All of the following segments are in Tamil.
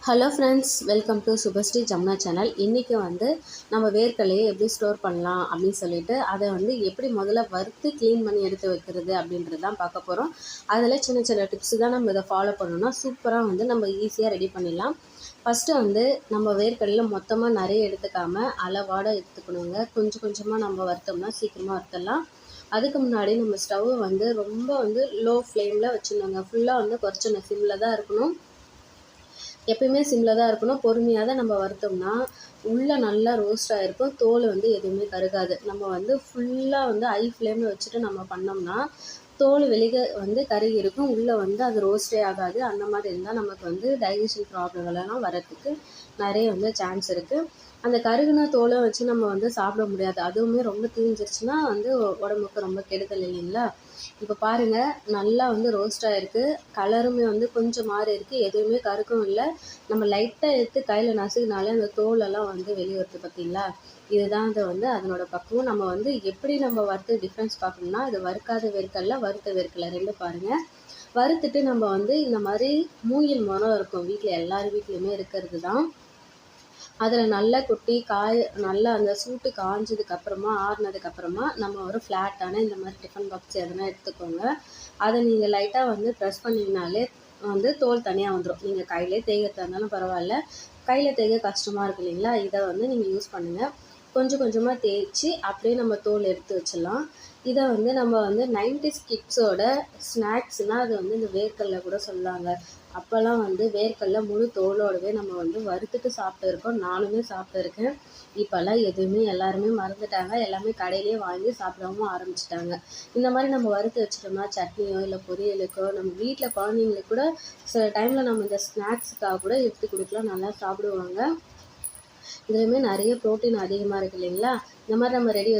Hello friends, welcome to Subhashree Jamuna channel. இன்றைக்கி நம்ம வேர்க்கடலையை எப்படி ஸ்டோர் பண்ணலாம் அப்படின்னு சொல்லிட்டு அதை எப்படி முதல்ல வறுத்து க்ளீன் பண்ணி எடுத்து வைக்கிறது அப்படின்றது தான் பார்க்க போகிறோம். அதில் சின்ன சின்ன டிப்ஸ் தான் நம்ம இதை ஃபாலோ பண்ணோன்னா சூப்பராக நம்ம ஈஸியாக ரெடி பண்ணிடலாம். ஃபஸ்ட்டு நம்ம வேர்க்கடலையில் மொத்தமாக நிறைய எடுத்துக்காமல் அளவாட எடுத்துக்கணுங்க. கொஞ்சம் கொஞ்சமாக நம்ம வறுத்தோம்னா சீக்கிரமாக வறுத்தலாம். அதுக்கு முன்னாடி நம்ம ஸ்டவ்வை ரொம்ப லோ ஃப்ளேமில் வச்சுருந்தோங்க. ஃபுல்லாக குறைச்சிடணும், சிம்மில் தான் இருக்கணும். எப்பயுமே சிம்மில் தான் இருக்கணும். பொறுமையாக தான் நம்ம வறுத்தோம்னா உள்ளே நல்லா ரோஸ்ட் ஆகிருக்கும். தோல் எதுவுமே கருகாது. நம்ம ஃபுல்லாக ஹை ஃப்ளேமில் வச்சுட்டு நம்ம பண்ணோம்னா தோல் வெளியே கருகி இருக்கும். உள்ளே அது ரோஸ்டே ஆகாது. அந்த மாதிரி இருந்தால் நமக்கு டைஜஷன் ப்ராப்ளம்லாம் வரத்துக்கு நிறைய சான்ஸ் இருக்குது. அந்த கருகுன தோலை வச்சு நம்ம சாப்பிட முடியாது. அதுவுமே ரொம்ப தீஞ்சிருச்சுன்னா உடம்புக்கு ரொம்ப கெடுதல் இல்லைங்களா? இப்போ பாருங்கள், நல்லா ரோஸ்ட் ஆகிருக்கு. கலருமே கொஞ்சம் மாறி இருக்குது. எதுவுமே கருக்கும் இல்லை. நம்ம லைட்டாக எடுத்து கையில் நசுக்கினாலே அந்த தோலெல்லாம் வெளியே வருது பார்த்தீங்களா? இதுதான் அதனோட பக்குவம். நம்ம எப்படி நம்ம வறுத்து டிஃப்ரென்ஸ் பார்க்கணும்னா, இது வறுக்காத வேர்க்கடலை, வறுத்த வேர்க்கடலை 2 பாருங்கள். வறுத்துட்டு நம்ம இந்த மாதிரி மூங்கில் மரம் இருக்கும் வீட்டில், எல்லார் வீட்லேயுமே இருக்கிறது தான். அதில் நல்லா கொட்டி நல்லா அந்த சூட்டு காஞ்சதுக்கப்புறமா ஆறுனதுக்கப்புறமா நம்ம ஒரு ஃப்ளாட்டான இந்த மாதிரி டிஃபன் பாக்ஸ் எதனா எடுத்துக்கோங்க. அதை நீங்கள் லைட்டாக ப்ரெஸ் பண்ணிங்கனாலே தோல் தனியாக வந்துடும். நீங்கள் கையிலே தேய்கிறதா இருந்தாலும் பரவாயில்ல. கையில் தேய்க்க கஷ்டமாக இருக்குது இல்லைங்களா? இதை நீங்கள் யூஸ் பண்ணுங்கள். கொஞ்சம் கொஞ்சமாக தேய்ச்சி அப்படியே நம்ம தோல் எடுத்து வச்சிடலாம். இதை நம்ம 90s கிட்ஸோட ஸ்நாக்ஸ்னால் அது இந்த வேர்க்கடலை கூட சொல்லாங்க. அப்போல்லாம் வேர்க்கடலை முழு தோலோடவே நம்ம வறுத்துட்டு சாப்பிட்டுருக்கோம். நானுமே சாப்பிட்டுருக்கேன். இப்போல்லாம் எதுவுமே எல்லாருமே மறந்துட்டாங்க. எல்லாமே கடையிலேயே வாங்கி சாப்பிடவும் ஆரம்பிச்சிட்டாங்க. இந்த மாதிரி நம்ம வறுத்து வச்சிட்டோம்னா சட்னியோ இல்லை பொரியலுக்கோ நம்ம வீட்டில் குழந்தைங்களுக்கு கூட சில டைமில் நம்ம இந்த ஸ்நாக்ஸுக்காக கூட எடுத்து கொடுக்கலாம். நல்லா சாப்பிடுவாங்க. இதுலேயுமே நிறைய ப்ரோட்டீன் அதிகமாக இருக்குது இல்லைங்களா? இந்த மாதிரி நம்ம ரெடி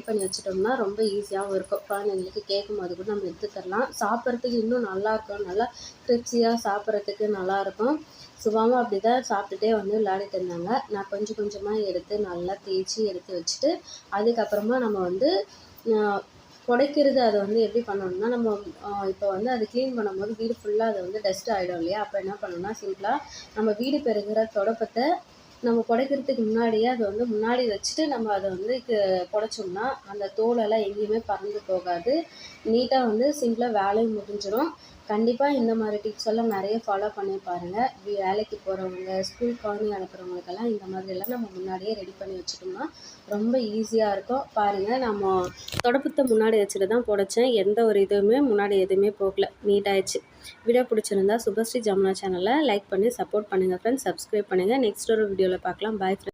பண்ணி வச்சுட்டோம்னா ரொம்ப ஈஸியாகவும் இருக்கும். குழந்தைங்களுக்கு கேட்கும் போது கூட நம்ம எடுத்து தரலாம். சாப்பிட்றதுக்கு இன்னும் நல்லாயிருக்கும். நல்லா கிரிப்ஸியாக சாப்பிட்றதுக்கு நல்லாயிருக்கும். சுபாவும் அப்படி தான் சாப்பிட்டுட்டே விளையாடிட்டு இருந்தாங்க. நான் கொஞ்சம் கொஞ்சமாக எடுத்து நல்லா தேய்ச்சி எடுத்து வச்சுட்டு அதுக்கப்புறமா நம்ம புடைக்கிறது. அதை எப்படி பண்ணணும்னா, நம்ம இப்போ அது க்ளீன் பண்ணும்போது வீடு ஃபுல்லாக அது டஸ்ட் ஆகிடும் இல்லையா? அப்போ என்ன பண்ணணும்னா, சிம்பிளாக நம்ம வீடு பெருகிற தொடப்பத்தை நம்ம புடைக்கிறதுக்கு முன்னாடியே அதை முன்னாடி வச்சுட்டு நம்ம அதை புடைச்சோம்னா அந்த தோலெல்லாம் எங்கேயுமே பறந்து போகாது. நீட்டாக சிம்பிளாக வேலையும் முடிஞ்சிடும். கண்டிப்பாக இந்த மாதிரி டிப்ஸ் எல்லாம் நிறைய ஃபாலோ பண்ணி பாருங்கள். வேலைக்கு போகிறவங்க, ஸ்கூல் குழந்தைங்க அனுப்புகிறவங்களுக்கெல்லாம் இந்த மாதிரியெல்லாம் நம்ம முன்னாடியே ரெடி பண்ணி வச்சுட்டோம்னா ரொம்ப ஈஸியாக இருக்கும். பாருங்கள், நம்ம தொடப்பத்தை முன்னாடி வச்சுட்டு தான் புடைச்சேன். எந்த ஒரு இதுவுமே முன்னாடி எதுவுமே போகல, நீட்டாகிடுச்சு. வீடியோ பிடிச்சிருந்தா சுபஸ்ரீ ஜமுனா சேனலை லைக் பண்ணி சப்போர்ட் பண்ணுங்கள் ஃப்ரெண்ட்ஸ். சப்ஸ்கிரைப் பண்ணுங்கள். நெக்ஸ்ட் ஒரு வீடியோவில் பார்க்கலாம். Bye friends.